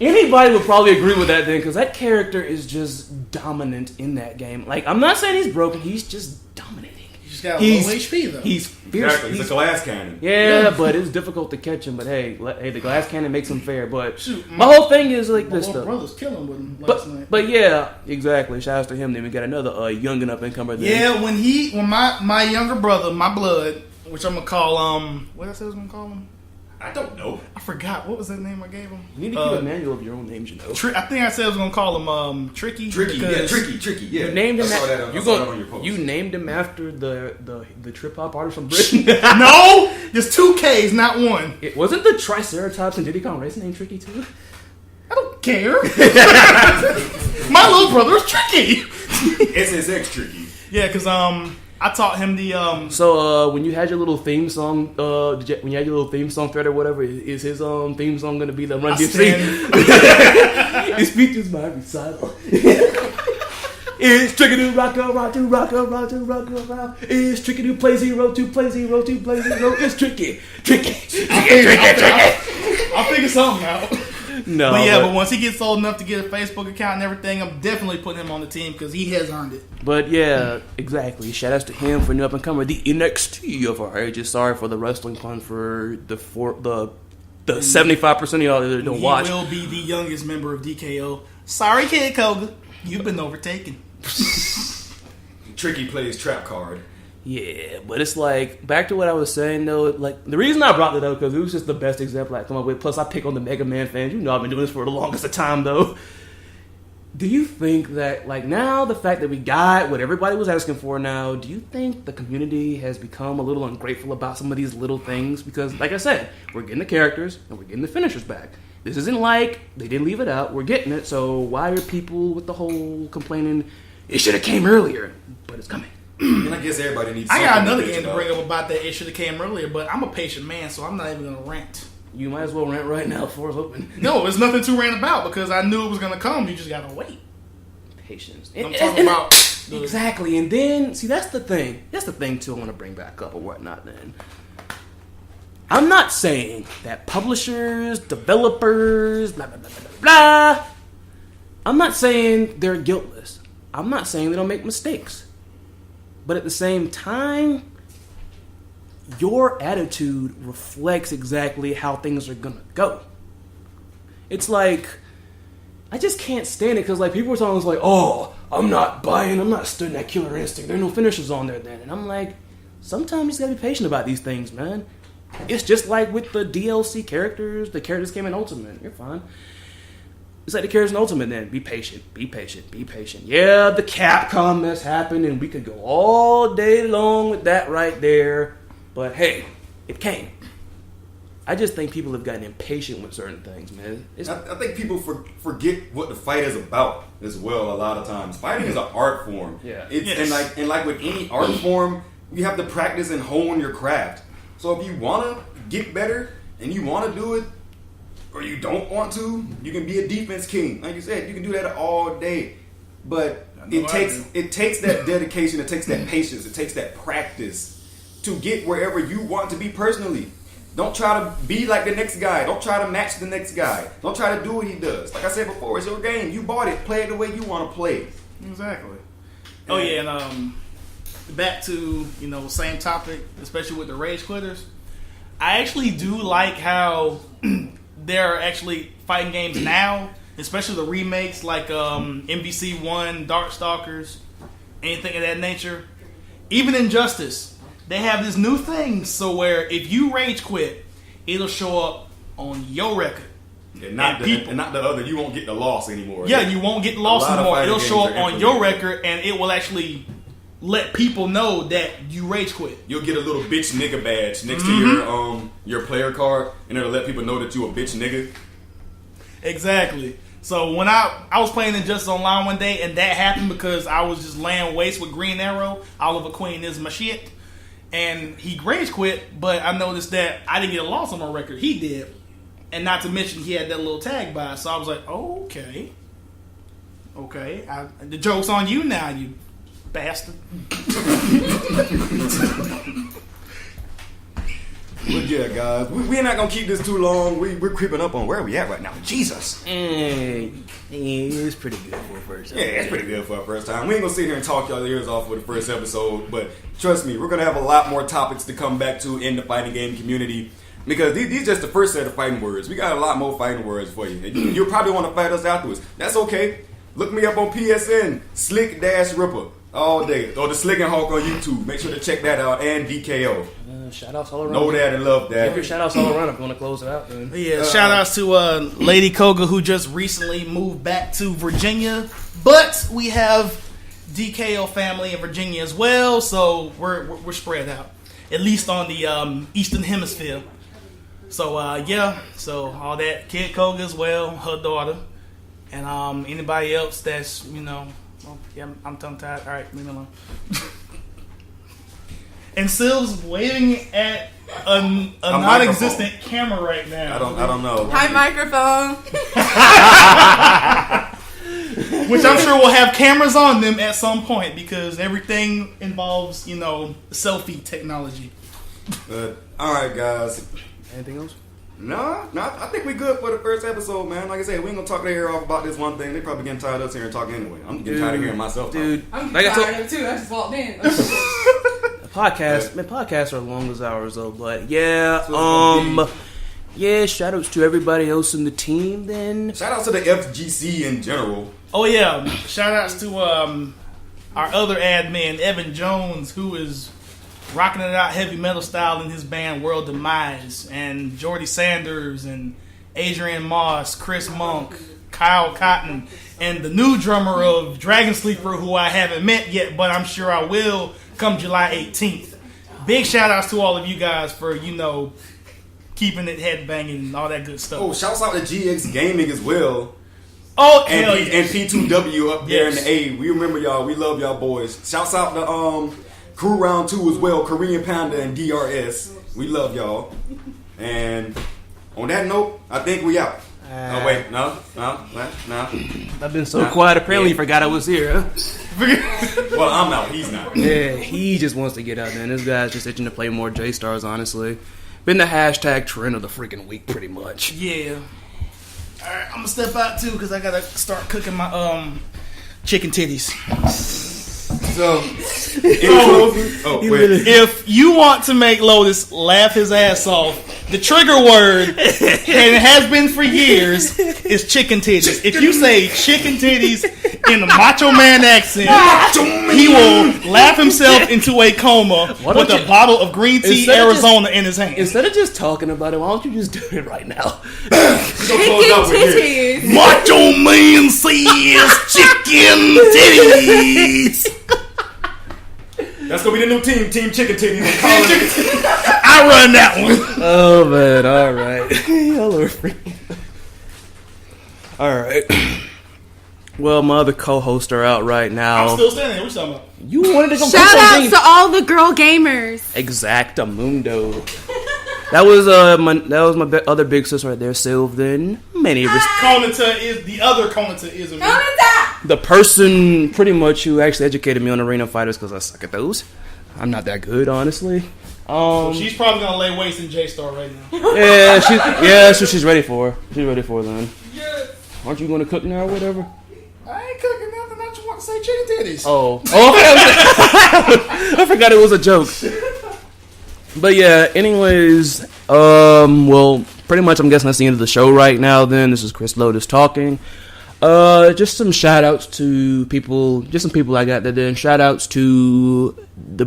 Anybody would probably agree with that then, because that character is just dominant in that game. Like, I'm not saying he's broken. He's just dominating. He's got low HP though. He's fierce. Exactly. He's a glass cannon. Yeah, but it's difficult to catch him. But hey, the glass cannon makes him fair. But my whole thing is like this stuff. My brother's killing with him last night. But yeah, exactly. Shout out to him. Then we got another young and up and comer. Yeah, when my younger brother, my blood, which I'm gonna call what did I say I was gonna call him? I don't know. I forgot what was that name I gave him. You need to keep a manual of your own names, I think I said I was gonna call him Tricky. Tricky, yeah. You named him. I saw that on your post. You named him after the trip hop artist from Britain. No, there's 2 Ks, not 1. It wasn't the Triceratops and Diddy Kong Racing named Tricky too. I don't care. My little brother is Tricky. SSX tricky. Yeah, because I taught him the So when you had your little theme song, when you had your little theme song thread or whatever, is his theme song gonna be the Run DMC? His features might be silent. It's tricky to rock around, to rock around, to rock around. It's tricky to play 0, to play 0, to play 0. It's tricky. I'll figure something out. No, but once he gets old enough to get a Facebook account and everything, I'm definitely putting him on the team because he has earned it. But yeah, exactly. Shout outs to him for new up and comer, the NXT of our ages. Sorry for the wrestling pun for the 75% of y'all that don't watch. He will be the youngest member of DKO. Sorry, Kid Koga, you've been overtaken. Tricky plays trap card. Yeah, but it's like, back to what I was saying though, like, the reason I brought that up because it was just the best example I come up with. Plus, I pick on the Mega Man fans. You know I've been doing this for the longest of time though. Do you think that, like, now the fact that we got what everybody was asking for now, do you think the community has become a little ungrateful about some of these little things? Because, like I said, we're getting the characters and we're getting the finishers back. This isn't like they didn't leave it out. We're getting it. So why are people with the whole complaining, it should have came earlier, but it's coming? And I guess everybody needs. I got another game game to bring up about that. It should have came earlier, but I'm a patient man, so I'm not even going to rant. You might as well rant right now before it's open. No, there's nothing to rant about because I knew it was going to come. You just got to wait. Patience. I'm talking about exactly. And then, see, that's the thing. That's the thing, too, I want to bring back up or whatnot then. I'm not saying that publishers, developers, blah, blah, blah, blah, blah. I'm not saying they're guiltless. I'm not saying they don't make mistakes. But at the same time, your attitude reflects exactly how things are going to go. It's like, I just can't stand it because, like, people are telling us, like, oh, I'm not studying that Killer Instinct. There are no finishers on there then. And I'm like, sometimes you just gotta be patient about these things, man. It's just like with the DLC characters, the characters came in Ultimate. You're fine. It's like the characters in Ultimate then. Be patient, be patient, be patient. Yeah, the Capcom mess happened and we could go all day long with that right there. But hey, it came. I just think people have gotten impatient with certain things, man. I think people forget what the fight is about as well. A lot of times, fighting is an art form. Yeah. And like with any art form, you have to practice and hone your craft. So if you want to get better and you want to do it, or you don't want to, you can be a defense king. Like you said, you can do that all day. But it takes that dedication, it takes that patience, it takes that practice to get wherever you want to be personally. Don't try to be like the next guy. Don't try to match the next guy. Don't try to do what he does. Like I said before, it's your game. You bought it. Play it the way you want to play. Exactly. Oh yeah, and back to same topic, especially with the rage quitters. I actually do like how there are actually fighting games now, especially the remakes like MVC 1, Darkstalkers, anything of that nature. Even Injustice. They have this new thing, so where if you rage quit, it'll show up on your record. And not the other. You won't get the loss anymore. Yeah, you won't get the loss anymore. It'll show up on your record, and it will actually let people know that you rage quit. You'll get a little bitch nigga badge next to your player card, and it'll let people know that you a bitch nigga. Exactly. So when I was playing Injustice Online one day, and that happened because I was just laying waste with Green Arrow. Oliver Queen is my shit. And he rage quit, but I noticed that I didn't get a loss on my record. He did. And not to mention he had that little tag by. So I was like, oh, okay. Okay. The joke's on you now, you bastard. But yeah, guys, we're not going to keep this too long. We're creeping up on where are we at right now. Jesus. It's pretty good for a first time. Yeah, it's pretty good for a first time. We ain't going to sit here and talk y'all ears off for the first episode, but trust me, we're going to have a lot more topics to come back to in the fighting game community because these just the first set of fighting words. We got a lot more fighting words for you. You'll probably want to fight us afterwards. That's okay. Look me up on PSN, Slick-Ripper, all day. Or the Slick and Hawk on YouTube. Make sure to check that out. And DKO. Shout outs all around. Know that and love that. Give your shout outs all around if you want to close it out. Then. Yeah, shout outs to Lady Koga who just recently moved back to Virginia. But we have DKO family in Virginia as well, so we're spread out. At least on the Eastern Hemisphere. So so all that. Kid Koga as well, her daughter. And anybody else that's, Oh, yeah, I'm tongue-tied. All right, leave me alone. And Sylv's waving at a non-existent camera right now. I don't know. Hi, microphone. Which I'm sure will have cameras on them at some point because everything involves, selfie technology. All right, guys. Anything else? No, I think we good for the first episode, man. Like I said, we ain't gonna talk their ear off about this one thing. They probably getting tired of us here and talking anyway. I'm getting tired of hearing myself talk. Dude, I'm like I tired told- of it too. I just walked in. podcasts are long as hours though, but yeah, yeah, shout outs to everybody else in the team then. Shout out to the FGC in general. Oh yeah, shout outs to our other admin, Evan Jones, who is rocking it out heavy metal style in his band World Demise, and Jordy Sanders and Adrian Moss, Chris Monk, Kyle Cotton, and the new drummer of Dragon Sleeper, who I haven't met yet, but I'm sure I will come July 18th. Big shout outs to all of you guys for, keeping it headbanging and all that good stuff. Oh, shouts out to GX Gaming as well. Oh, And, hell and yes. P2W up there Yes. in the A. We remember y'all. We love y'all boys. Shouts out to Crew Round 2 as well. Korean Panda and DRS. We love y'all. And on that note, I think we out. Oh, wait. No. I've been so quiet, apparently you forgot I was here, huh? Well, I'm out. He's not. Yeah, he just wants to get out there, and this guy's just itching to play more J-Stars, honestly. Been the hashtag trend of the freaking week, pretty much. Yeah. Alright, I'm gonna step out too because I gotta start cooking my chicken titties. So, wait. If you want to make Lotus laugh his ass off, the trigger word, and it has been for years, is chicken titties. If you say chicken titties in a Macho Man accent, he will laugh himself into a coma with a bottle of green tea Instead of Arizona in his hand. Instead of just talking about it, why don't you just do it right now? Chicken titties. Macho Man says chicken titties. That's gonna be the new team, Team Chicken Titties. I run that one. Oh, man, alright. Y'all are freaking... Alright. Well, my other co-hosts are out right now. I'm still standing there. What you talking about? You wanted to go Shout outs to all the girl gamers. Exactamundo. That was my other big sister right there, Sylvan. Konata is the other Konata is a me. The person pretty much who actually educated me on arena fighters because I suck at those. I'm not that good, honestly. She's probably gonna lay waste in J-Star right now. Yeah, that's what she's ready for. She's ready for then. Yes. Aren't you going to cook now or whatever? I ain't cooking nothing. I just want to say chicken titties. Oh, I forgot it was a joke. But yeah, anyways, well, pretty much I'm guessing that's the end of the show right now then. This is Chris Lotus talking. Just some shout outs to people, just some people I got there then. Shout outs to the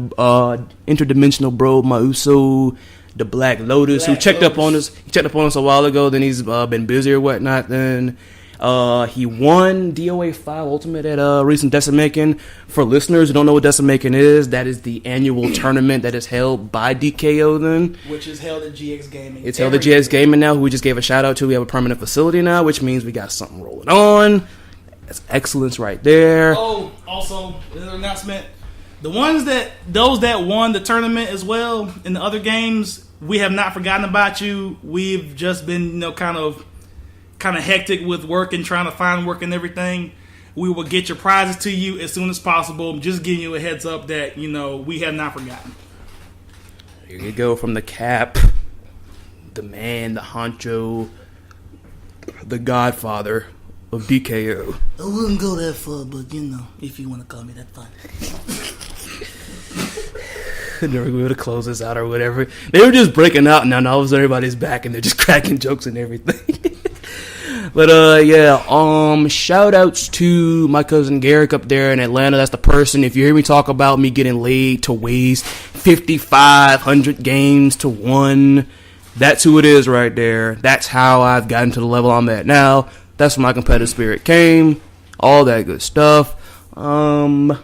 interdimensional bro Mauso, the Black Lotus, who checked up on us. He checked up on us a while ago, then he's been busy or whatnot then. He won DOA 5 Ultimate at recent Decimakin. For listeners who don't know what Decimakin is, that is the annual tournament that is held by DKO then. Which is held at GX Gaming. It's held at GX Gaming now, who we just gave a shout out to. We have a permanent facility now, which means we got something rolling on. That's excellence right there. Oh, also, another announcement. Those that won the tournament as well in the other games, we have not forgotten about you. We've just been, kind of hectic with work and trying to find work and everything. We will get your prizes to you as soon as possible. I'm just giving you a heads up that, we have not forgotten. Here you go, from the Cap, the man, the honcho, the godfather of DKO. I wouldn't go that far, but, if you want to call me, that's fine. Never be able to close this out or whatever. They were just breaking out, and now all of a sudden everybody's back and they're just cracking jokes and everything. But yeah, shout outs to my cousin Garrick up there in Atlanta. That's the person, if you hear me talk about me getting laid to waste 5,500 games to 1, that's who it is right there. That's how I've gotten to the level I'm at now. That's where my competitive spirit came. All that good stuff. Oh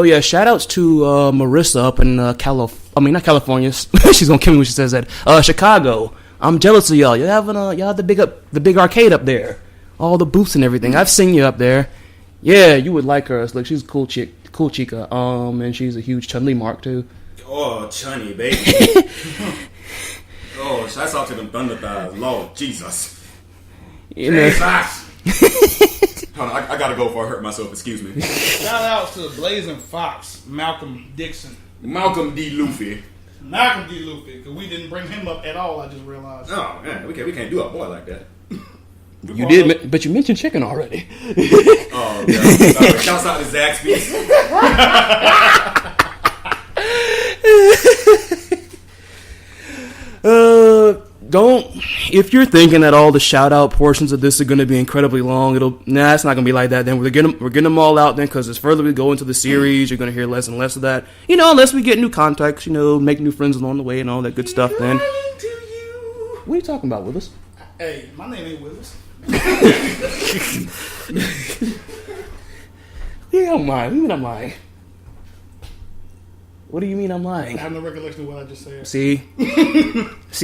yeah, shout outs to Marissa up in not California. She's gonna kill me when she says that. Chicago. I'm jealous of y'all. Y'all have the big arcade up there. all the booths and everything. I've seen you up there. Yeah, you would like her. Look, she's a cool chica. And she's a huge Chun-Li mark too. Oh, Chunny, baby. Oh, shouts out to them Thunder Thighs. Lord Jesus. You know, Jesus. Hold on, I gotta go before I hurt myself. Excuse me. Shout out to Blazing Fox, Malcolm Dixon. Malcolm D. Luffy. Malcolm D. Luffy, because we didn't bring him up at all, I just realized. Oh, man, we can't do a boy like that. you did, but you mentioned chicken already. Oh, yeah. Sorry. Shouts out to Zaxby's. If you're thinking that all the shout out portions of this are going to be incredibly long, it's not going to be like that. Then we're getting them all out then, because as further we go into the series, you're going to hear less and less of that. Unless we get new contacts, make new friends along the way and all that good stuff. Then, what are you talking about, Willis? Hey, my name ain't Willis. Yeah, I'm lying. What do you mean I'm lying? What do you mean I'm lying? I have no recollection of what I just said. See,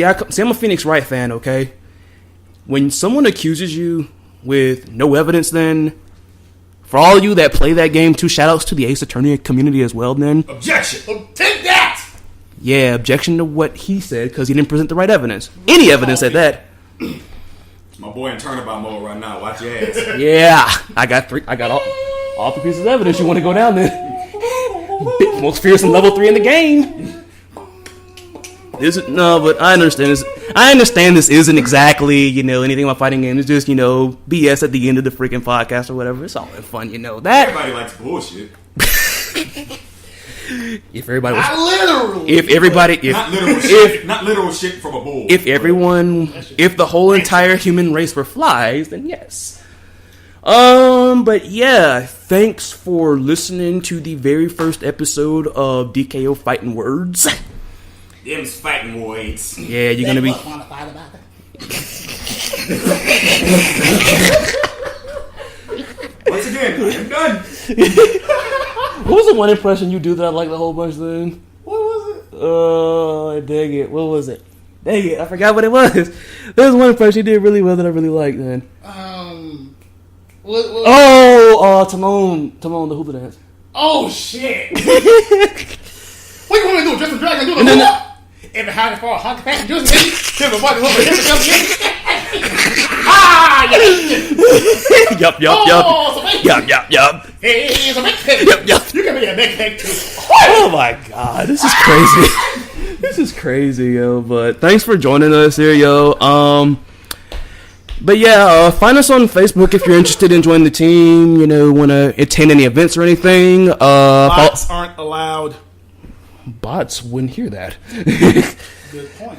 I'm a Phoenix Wright fan. Okay, when someone accuses you with no evidence, then for all of you that play that game, too, shout outs to the Ace Attorney community as well. Then Objection. Take that! yeah, objection to what he said because he didn't present the right evidence. Any evidence at that. My boy in turnabout mode right now. Watch your ass. Yeah, I got all three pieces of evidence. You want to go down there? Most fearsome level 3 in the game. But I understand this. I understand this isn't exactly, anything about fighting games. It's just, BS at the end of the freaking podcast or whatever. It's all in fun, that. Everybody likes bullshit. If everybody was, Not literally. if everybody, if Not literal shit. Not literal shit from a bull. if the whole entire human race were flies, then yes. But yeah, thanks for listening to the very first episode of DKO Fightin' Words. Them's fighting words. Yeah, you're gonna be. Want to fight about it? Once again, I am done. What was the one impression you do that I liked the whole bunch then? What was it? Oh, dang it. What was it? Dang it, I forgot what it was. There was one impression you did really well that I really liked then. Timon, the hula dance. Oh, shit. What you want me to do? Just a dragon do the hula? Every high for a hockey pack and just me. Everybody over here to come get Ah, yeah. Yup. Yup. Hey, it's a big pig. Yup. You can be a big pig too. Oh my god, this is crazy. This is crazy, yo. But thanks for joining us here, yo. But yeah, find us on Facebook if you're interested in joining the team. Want to attend any events or anything. Bots aren't allowed. Bots wouldn't hear that. Good point.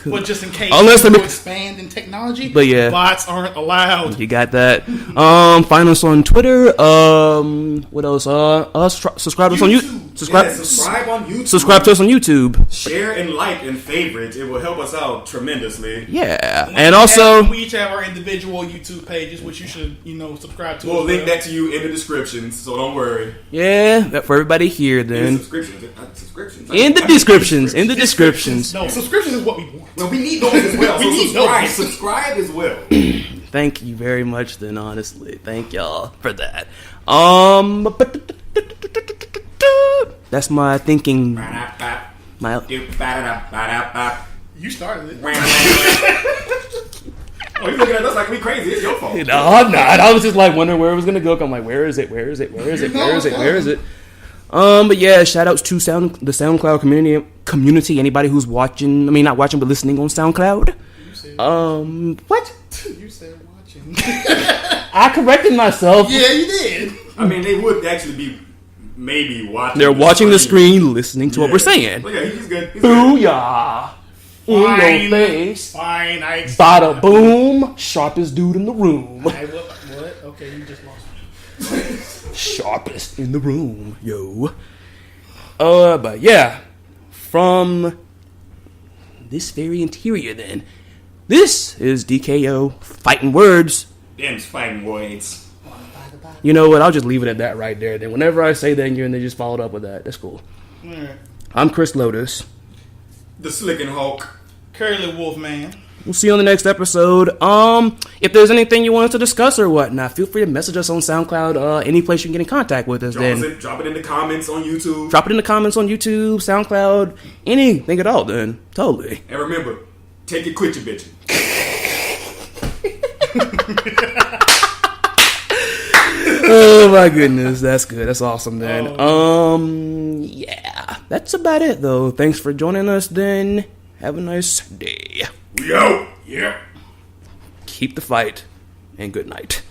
But just in case Unless you they expand in technology, But yeah. bots aren't allowed. You got that. Find us on Twitter. What else? Subscribe to us on YouTube. Subscribe on YouTube. Subscribe to us on YouTube. Share and like and favorite. It will help us out tremendously. Yeah, and also we each have our individual YouTube pages, which you should, subscribe to. We'll as link well. that to you in the description, so don't worry. yeah, for everybody here then. Subscriptions. In the descriptions. No, subscriptions is what we want. Well, we need those as well. We So need subscribe. those. Subscribe as well. Thank you very much then, honestly. Thank y'all for that. That's my thinking. My You started it. Oh, you're looking at us like we crazy. It's your fault. No, I'm not. I was just like wondering where it was gonna go. I'm like, where is it? But yeah, shout outs to the SoundCloud community. Anybody who's watching, not watching, but listening on SoundCloud. What? You said watching. I corrected myself. Yeah, you did. They would actually be maybe watching. They're watching the screen, listening to what we're saying. Look at he's good. Booyah! In your face. Fine, I accept. Bada boom! Sharpest dude in the room. What? Okay, you just lost me. Sharpest in the room, yo. But yeah, from this very interior, then, this is DKO Fightin' Words. Them's fighting words. You know what? I'll just leave it at that right there. Then, whenever I say that, and they just followed up with that. That's cool. Alright. I'm Chris Lotus. The Slickin' Hulk. Curly Wolfman. we'll see you on the next episode. If there's anything you want us to discuss or whatnot, feel free to message us on SoundCloud, any place you can get in contact with us. Drop it in the comments on YouTube. Drop it in the comments on YouTube, SoundCloud, anything at all, then. Totally. And remember, take it, quit your bitching. Oh my goodness, that's good. That's awesome, then. Yeah, that's about it, though. Thanks for joining us, then. Have a nice day. We out. Yeah. Keep the fight, and good night.